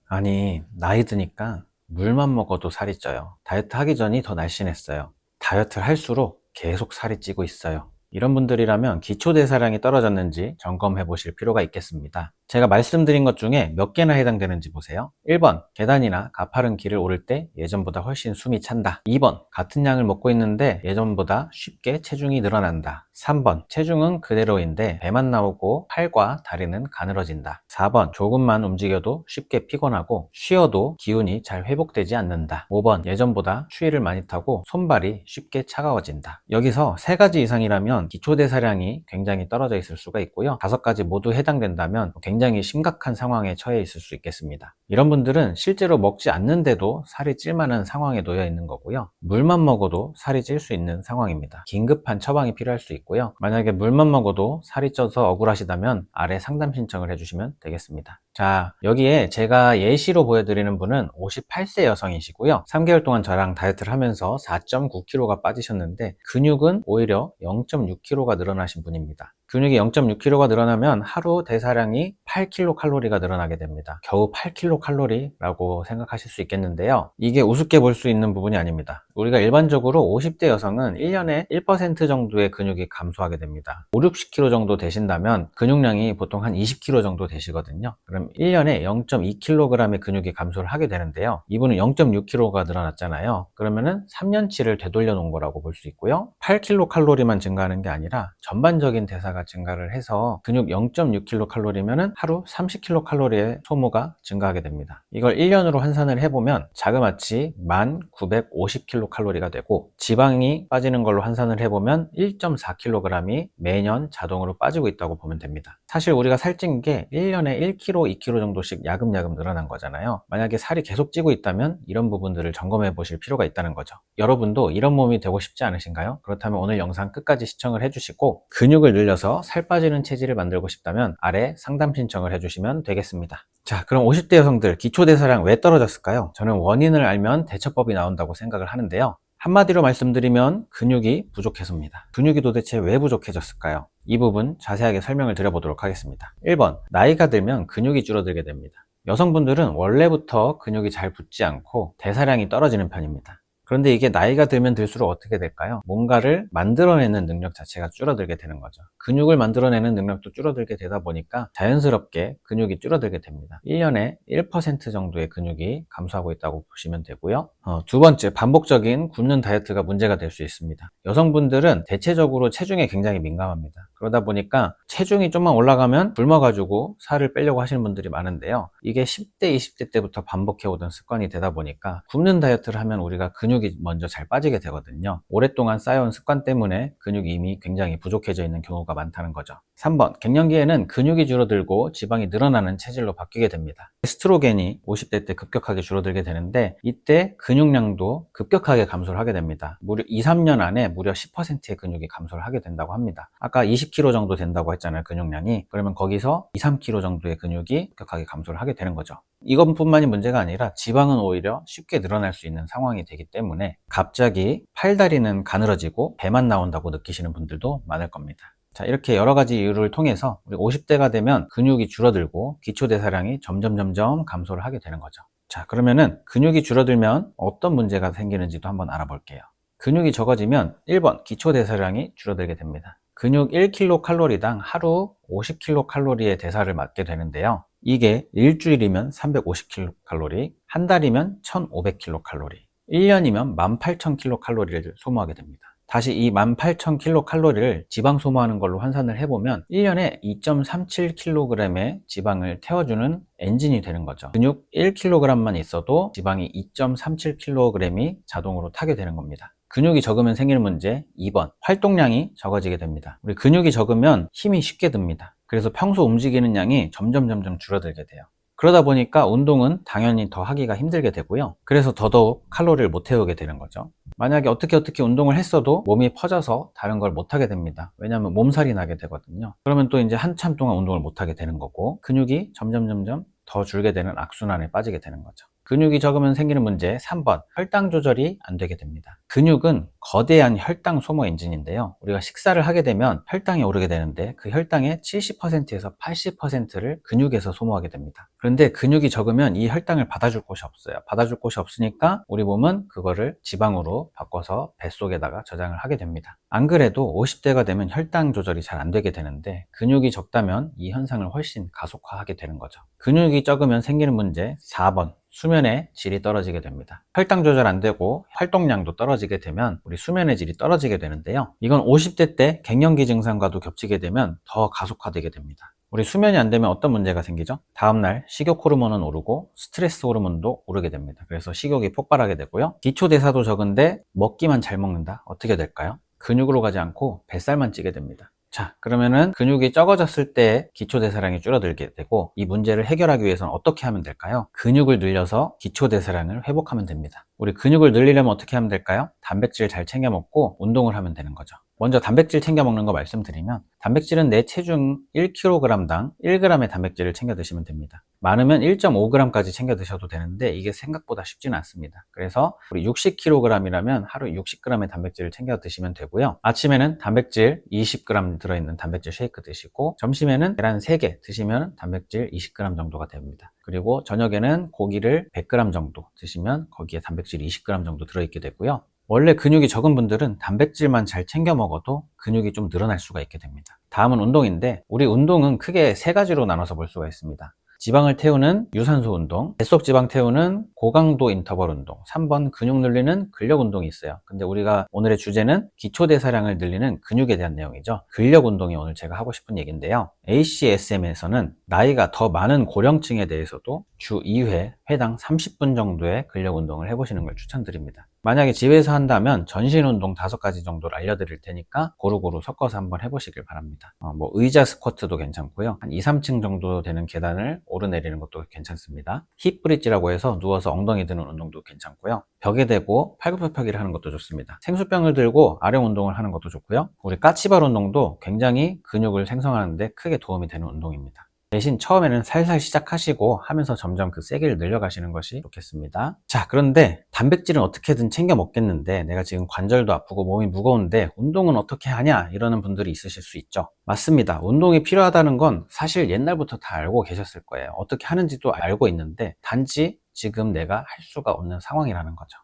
아니, 나이 드니까 물만 먹어도 살이 쪄요. 다이어트 하기 전이 더 날씬했어요. 다이어트를 할수록 계속 살이 찌고 있어요. 이런 분들이라면 기초대사량이 떨어졌는지 점검해 보실 필요가 있겠습니다. 제가 말씀드린 것 중에 몇 개나 해당되는지 보세요. 1번, 계단이나 가파른 길을 오를 때 예전보다 훨씬 숨이 찬다. 2번, 같은 양을 먹고 있는데 예전보다 쉽게 체중이 늘어난다. 3번, 체중은 그대로인데 배만 나오고 팔과 다리는 가늘어진다. 4번, 조금만 움직여도 쉽게 피곤하고 쉬어도 기운이 잘 회복되지 않는다. 5번, 예전보다 추위를 많이 타고 손발이 쉽게 차가워진다. 여기서 3가지 이상이라면 기초대사량이 굉장히 떨어져 있을 수가 있고요. 5가지 모두 해당된다면 굉장히 심각한 상황에 처해 있을 수 있겠습니다. 이런 분들은 실제로 먹지 않는데도 살이 찔 만한 상황에 놓여 있는 거고요. 물만 먹어도 살이 찔 수 있는 상황입니다. 긴급한 처방이 필요할 수 있고요. 만약에 물만 먹어도 살이 쪄서 억울하시다면 아래 상담 신청을 해주시면 되겠습니다. 자, 여기에 제가 예시로 보여드리는 분은 58세 여성이시고요. 3개월 동안 저랑 다이어트를 하면서 4.9kg가 빠지셨는데 근육은 오히려 0.6kg가 늘어나신 분입니다. 근육이 0.6kg가 늘어나면 하루 대사량이 8kcal가 늘어나게 됩니다. 겨우 8kcal라고 생각하실 수 있겠는데요. 이게 우습게 볼 수 있는 부분이 아닙니다. 우리가 일반적으로 50대 여성은 1년에 1% 정도의 근육이 감소하게 됩니다. 5, 60kg 정도 되신다면 근육량이 보통 한 20kg 정도 되시거든요. 그럼 1년에 0.2kg의 근육이 감소를 하게 되는데요. 이분은 0.6kg가 늘어났잖아요. 그러면은 3년치를 되돌려 놓은 거라고 볼 수 있고요. 8kcal만 증가하는 게 아니라 전반적인 대사가 증가를 해서 근육 0.6kcal면은 하루 30kcal의 소모가 증가하게 됩니다. 이걸 1년으로 환산을 해보면 자그마치 1950kcal가 되고 지방이 빠지는 걸로 환산을 해보면 1.4kg이 매년 자동으로 빠지고 있다고 보면 됩니다. 사실 우리가 살찐 게 1년에 1kg, 2kg 정도씩 야금야금 늘어난 거잖아요. 만약에 살이 계속 찌고 있다면 이런 부분들을 점검해 보실 필요가 있다는 거죠. 여러분도 이런 몸이 되고 싶지 않으신가요? 그렇다면 오늘 영상 끝까지 시청을 해주시고 근육을 늘려서 살 빠지는 체질을 만들고 싶다면 아래 상담 신청을 해주시면 되겠습니다. 자, 그럼 50대 여성들 기초대사량 왜 떨어졌을까요? 저는 원인을 알면 대처법이 나온다고 생각을 하는데요. 한마디로 말씀드리면 근육이 부족해서입니다. 근육이 도대체 왜 부족해졌을까요? 이 부분 자세하게 설명을 드려보도록 하겠습니다. 1번, 나이가 들면 근육이 줄어들게 됩니다. 여성분들은 원래부터 근육이 잘 붙지 않고 대사량이 떨어지는 편입니다. 그런데 이게 나이가 들면 들수록 어떻게 될까요? 뭔가를 만들어내는 능력 자체가 줄어들게 되는 거죠. 근육을 만들어내는 능력도 줄어들게 되다 보니까 자연스럽게 근육이 줄어들게 됩니다. 1년에 1% 정도의 근육이 감소하고 있다고 보시면 되고요. 두 번째, 반복적인 굶는 다이어트가 문제가 될 수 있습니다. 여성분들은 대체적으로 체중에 굉장히 민감합니다. 그러다 보니까 체중이 좀만 올라가면 굶어가지고 살을 빼려고 하시는 분들이 많은데요. 이게 10대, 20대 때부터 반복해오던 습관이 되다 보니까 굶는 다이어트를 하면 우리가 근육이 먼저 잘 빠지게 되거든요. 오랫동안 쌓여온 습관 때문에 근육이 이미 굉장히 부족해져 있는 경우가 많다는 거죠. 3번, 갱년기에는 근육이 줄어들고 지방이 늘어나는 체질로 바뀌게 됩니다. 에스트로겐이 50대 때 급격하게 줄어들게 되는데 이때 근육량도 급격하게 감소를 하게 됩니다. 무려 2, 3년 안에 무려 10%의 근육이 감소를 하게 된다고 합니다. 아까 20kg 정도 된다고 했잖아요, 근육량이. 그러면 거기서 2, 3kg 정도의 근육이 급격하게 감소를 하게 되는 거죠. 이것뿐만이 문제가 아니라 지방은 오히려 쉽게 늘어날 수 있는 상황이 되기 때문에 갑자기 팔다리는 가늘어지고 배만 나온다고 느끼시는 분들도 많을 겁니다. 자, 이렇게 여러 가지 이유를 통해서 우리 50대가 되면 근육이 줄어들고 기초대사량이 점점 감소를 하게 되는 거죠. 자, 그러면은 근육이 줄어들면 어떤 문제가 생기는지도 한번 알아볼게요. 근육이 적어지면 1번, 기초대사량이 줄어들게 됩니다. 근육 1kcal당 하루 50kcal의 대사를 맡게 되는데요. 이게 일주일이면 350kcal, 한 달이면 1500kcal, 1년이면 18,000kcal를 소모하게 됩니다. 다시 이 18,000kcal를 지방 소모하는 걸로 환산을 해보면 1년에 2.37kg의 지방을 태워주는 엔진이 되는 거죠. 근육 1kg만 있어도 지방이 2.37kg이 자동으로 타게 되는 겁니다. 근육이 적으면 생기는 문제 2번, 활동량이 적어지게 됩니다. 우리 근육이 적으면 힘이 쉽게 듭니다. 그래서 평소 움직이는 양이 점점 줄어들게 돼요. 그러다 보니까 운동은 당연히 더 하기가 힘들게 되고요. 그래서 더더욱 칼로리를 못 태우게 되는 거죠. 만약에 어떻게 운동을 했어도 몸이 퍼져서 다른 걸 못하게 됩니다. 왜냐하면 몸살이 나게 되거든요. 그러면 또 이제 한참 동안 운동을 못하게 되는 거고 근육이 점점 더 줄게 되는 악순환에 빠지게 되는 거죠. 근육이 적으면 생기는 문제 3번, 혈당 조절이 안 되게 됩니다. 근육은 거대한 혈당 소모 엔진인데요. 우리가 식사를 하게 되면 혈당이 오르게 되는데 그 혈당의 70%에서 80%를 근육에서 소모하게 됩니다. 그런데 근육이 적으면 이 혈당을 받아줄 곳이 없어요. 받아줄 곳이 없으니까 우리 몸은 그거를 지방으로 바꿔서 뱃속에다가 저장을 하게 됩니다. 안 그래도 50대가 되면 혈당 조절이 잘 안 되게 되는데 근육이 적다면 이 현상을 훨씬 가속화하게 되는 거죠. 근육이 적으면 생기는 문제 4번, 수면의 질이 떨어지게 됩니다. 혈당 조절 안 되고 활동량도 떨어지게 되면 우리 수면의 질이 떨어지게 되는데요. 이건 50대 때 갱년기 증상과도 겹치게 되면 더 가속화되게 됩니다. 우리 수면이 안 되면 어떤 문제가 생기죠? 다음날 식욕 호르몬은 오르고 스트레스 호르몬도 오르게 됩니다. 그래서 식욕이 폭발하게 되고요. 기초대사도 적은데 먹기만 잘 먹는다? 어떻게 될까요? 근육으로 가지 않고 뱃살만 찌게 됩니다. 자, 그러면은 근육이 적어졌을 때 기초대사량이 줄어들게 되고 이 문제를 해결하기 위해서는 어떻게 하면 될까요? 근육을 늘려서 기초대사량을 회복하면 됩니다. 우리 근육을 늘리려면 어떻게 하면 될까요? 단백질 잘 챙겨 먹고 운동을 하면 되는 거죠. 먼저 단백질 챙겨 먹는 거 말씀드리면 단백질은 내 체중 1kg당 1g의 단백질을 챙겨 드시면 됩니다. 많으면 1.5g까지 챙겨 드셔도 되는데 이게 생각보다 쉽지는 않습니다. 그래서 우리 60kg이라면 하루 60g의 단백질을 챙겨 드시면 되고요. 아침에는 단백질 20g 들어있는 단백질 쉐이크 드시고 점심에는 계란 3개 드시면 단백질 20g 정도가 됩니다. 그리고 저녁에는 고기를 100g 정도 드시면 거기에 단백질 20g 정도 들어있게 되고요. 원래 근육이 적은 분들은 단백질만 잘 챙겨 먹어도 근육이 좀 늘어날 수가 있게 됩니다. 다음은 운동인데 우리 운동은 크게 3가지로 나눠서 볼 수가 있습니다. 지방을 태우는 유산소 운동, 뱃속 지방 태우는 고강도 인터벌 운동, 3번 근육 늘리는 근력 운동이 있어요. 근데 우리가 오늘의 주제는 기초대사량을 늘리는 근육에 대한 내용이죠. 근력 운동이 오늘 제가 하고 싶은 얘기인데요. ACSM에서는 나이가 더 많은 고령층에 대해서도 주 2회, 회당 30분 정도의 근력 운동을 해보시는 걸 추천드립니다. 만약에 집에서 한다면 전신 운동 5가지 정도를 알려드릴 테니까 고루고루 섞어서 한번 해보시길 바랍니다. 의자 스쿼트도 괜찮고요. 한 2, 3층 정도 되는 계단을 오르내리는 것도 괜찮습니다. 힙 브릿지라고 해서 누워서 엉덩이 드는 운동도 괜찮고요. 벽에 대고 팔굽혀펴기를 하는 것도 좋습니다. 생수병을 들고 아령 운동을 하는 것도 좋고요. 우리 까치발 운동도 굉장히 근육을 생성하는 데 크게 도움이 되는 운동입니다. 대신 처음에는 살살 시작하시고 하면서 점점 그 세기를 늘려가시는 것이 좋겠습니다. 자, 그런데 단백질은 어떻게든 챙겨 먹겠는데 내가 지금 관절도 아프고 몸이 무거운데 운동은 어떻게 하냐 이러는 분들이 있으실 수 있죠. 맞습니다. 운동이 필요하다는 건 사실 옛날부터 다 알고 계셨을 거예요. 어떻게 하는지도 알고 있는데 단지 지금 내가 할 수가 없는 상황이라는 거죠.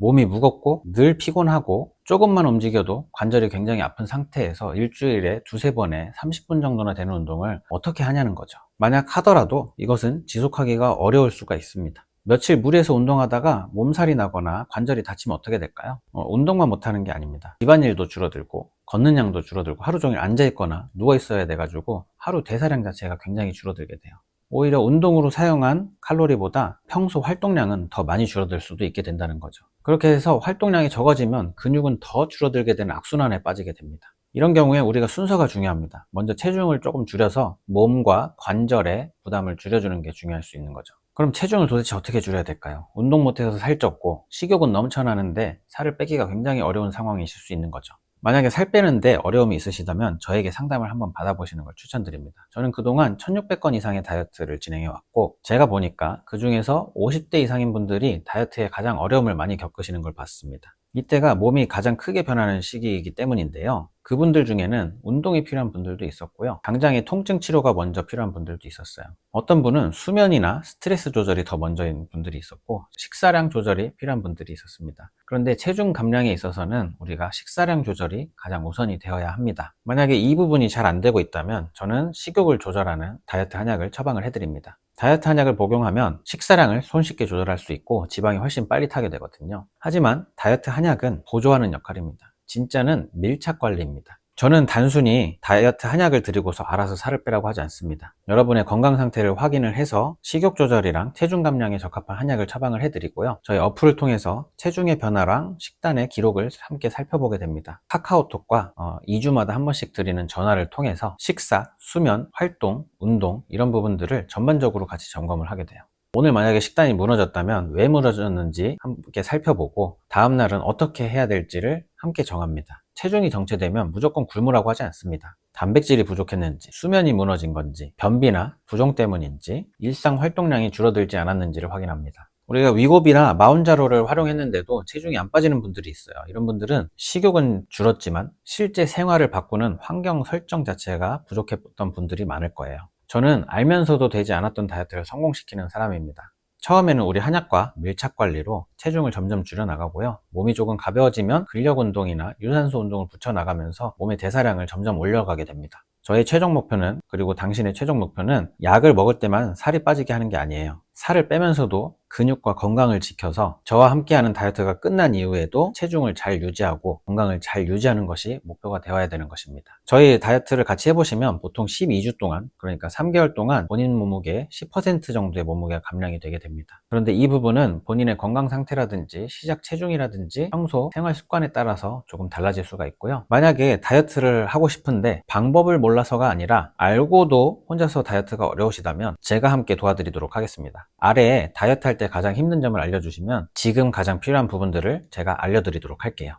몸이 무겁고 늘 피곤하고 조금만 움직여도 관절이 굉장히 아픈 상태에서 일주일에 2-3번에 30분 정도나 되는 운동을 어떻게 하냐는 거죠. 만약 하더라도 이것은 지속하기가 어려울 수가 있습니다. 며칠 무리해서 운동하다가 몸살이 나거나 관절이 다치면 어떻게 될까요? 운동만 못하는 게 아닙니다. 집안일도 줄어들고 걷는 양도 줄어들고 하루 종일 앉아있거나 누워있어야 돼가지고 하루 대사량 자체가 굉장히 줄어들게 돼요. 오히려 운동으로 사용한 칼로리보다 평소 활동량은 더 많이 줄어들 수도 있게 된다는 거죠. 그렇게 해서 활동량이 적어지면 근육은 더 줄어들게 되는 악순환에 빠지게 됩니다. 이런 경우에 우리가 순서가 중요합니다. 먼저 체중을 조금 줄여서 몸과 관절의 부담을 줄여주는 게 중요할 수 있는 거죠. 그럼 체중을 도대체 어떻게 줄여야 될까요? 운동 못해서 살쪘고 식욕은 넘쳐나는데 살을 빼기가 굉장히 어려운 상황이실 수 있는 거죠. 만약에 살 빼는데 어려움이 있으시다면 저에게 상담을 한번 받아보시는 걸 추천드립니다. 저는 그동안 1600건 이상의 다이어트를 진행해 왔고 제가 보니까 그 중에서 50대 이상인 분들이 다이어트에 가장 어려움을 많이 겪으시는 걸 봤습니다. 이때가 몸이 가장 크게 변하는 시기이기 때문인데요. 그분들 중에는 운동이 필요한 분들도 있었고요. 당장의 통증 치료가 먼저 필요한 분들도 있었어요. 어떤 분은 수면이나 스트레스 조절이 더 먼저인 분들이 있었고 식사량 조절이 필요한 분들이 있었습니다. 그런데 체중 감량에 있어서는 우리가 식사량 조절이 가장 우선이 되어야 합니다. 만약에 이 부분이 잘 안 되고 있다면 저는 식욕을 조절하는 다이어트 한약을 처방을 해드립니다. 다이어트 한약을 복용하면 식사량을 손쉽게 조절할 수 있고 지방이 훨씬 빨리 타게 되거든요. 하지만 다이어트 한약은 보조하는 역할입니다. 진짜는 밀착 관리입니다. 저는 단순히 다이어트 한약을 드리고서 알아서 살을 빼라고 하지 않습니다. 여러분의 건강 상태를 확인을 해서 식욕 조절이랑 체중 감량에 적합한 한약을 처방을 해드리고요. 저희 어플을 통해서 체중의 변화랑 식단의 기록을 함께 살펴보게 됩니다. 카카오톡과 2주마다 한 번씩 드리는 전화를 통해서 식사, 수면, 활동, 운동 이런 부분들을 전반적으로 같이 점검을 하게 돼요. 오늘 만약에 식단이 무너졌다면 왜 무너졌는지 함께 살펴보고 다음날은 어떻게 해야 될지를 함께 정합니다. 체중이 정체되면 무조건 굶으라고 하지 않습니다. 단백질이 부족했는지, 수면이 무너진 건지, 변비나 부종 때문인지, 일상 활동량이 줄어들지 않았는지를 확인합니다. 우리가 위고비나 마운자로를 활용했는데도 체중이 안 빠지는 분들이 있어요. 이런 분들은 식욕은 줄었지만 실제 생활을 바꾸는 환경 설정 자체가 부족했던 분들이 많을 거예요. 저는 알면서도 되지 않았던 다이어트를 성공시키는 사람입니다. 처음에는 우리 한약과 밀착 관리로 체중을 점점 줄여나가고요. 몸이 조금 가벼워지면 근력 운동이나 유산소 운동을 붙여나가면서 몸의 대사량을 점점 올려가게 됩니다. 저의 최종 목표는, 그리고 당신의 최종 목표는 약을 먹을 때만 살이 빠지게 하는 게 아니에요. 살을 빼면서도 근육과 건강을 지켜서 저와 함께하는 다이어트가 끝난 이후에도 체중을 잘 유지하고 건강을 잘 유지하는 것이 목표가 되어야 되는 것입니다. 저희 다이어트를 같이 해보시면 보통 12주 동안, 그러니까 3개월 동안 본인 몸무게의 10% 정도의 몸무게가 감량이 되게 됩니다. 그런데 이 부분은 본인의 건강 상태라든지 시작 체중이라든지 평소 생활 습관에 따라서 조금 달라질 수가 있고요. 만약에 다이어트를 하고 싶은데 방법을 몰라서가 아니라 알고도 혼자서 다이어트가 어려우시다면 제가 함께 도와드리도록 하겠습니다. 아래에 다이어트 할 때 가장 힘든 점을 알려주시면 지금 가장 필요한 부분들을 제가 알려드리도록 할게요.